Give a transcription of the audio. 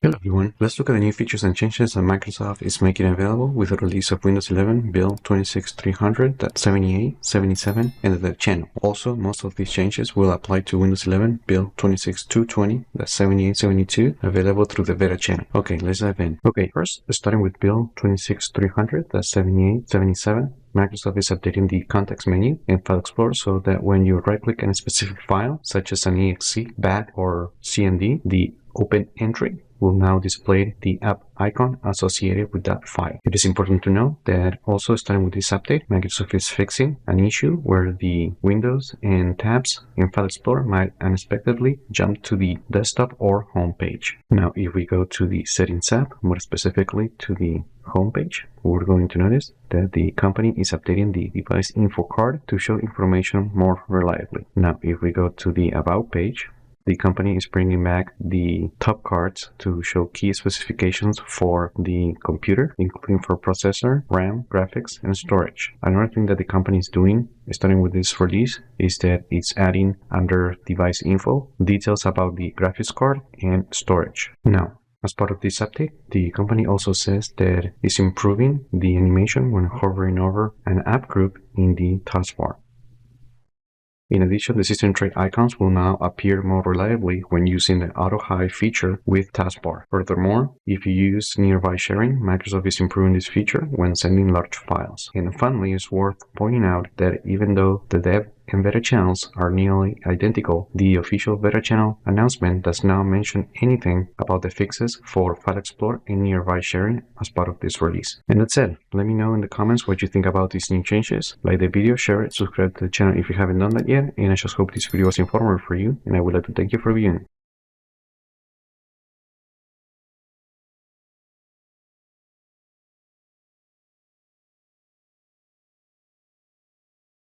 Hello everyone, let's look at the new features and changes that Microsoft is making available with the release of Windows 11 build 26300.78, 77, and the channel. Also, most of these changes will apply to Windows 11 build 26220.78, 72, available through the beta channel. Okay, let's dive in. Okay, first, starting with build 26300.78, 77. Microsoft is updating the context menu in File Explorer so that when you right-click on a specific file, such as an exe, bat, or cmd, the open entry will now display the app icon associated with that file. It is important to note that also starting with this update, Microsoft is fixing an issue where the windows and tabs in File Explorer might unexpectedly jump to the desktop or home page. Now, if we go to the Settings app, more specifically to the home page, we're going to notice that the company is updating the device info card to show information more reliably. Now, if we go to the About page, the company is bringing back the top cards to show key specifications for the computer, including for processor, RAM, graphics, and storage. Another thing that the company is doing, starting with this release, is that it's adding under device info details about the graphics card and storage. Now, as part of this update, the company also says that it's improving the animation when hovering over an app group in the taskbar. In addition, the system tray icons will now appear more reliably when using the auto hide feature with taskbar. Furthermore, if you use nearby sharing, Microsoft is improving this feature when sending large files. And finally, it's worth pointing out that even though the dev and beta channels are nearly identical, the official beta channel announcement does not mention anything about the fixes for File Explorer and nearby sharing as part of this release. And that's it. Let me know in the comments what you think about these new changes. Like the video, share it, subscribe to the channel if you haven't done that yet, and I just hope this video was informative for you, and I would like to thank you for viewing.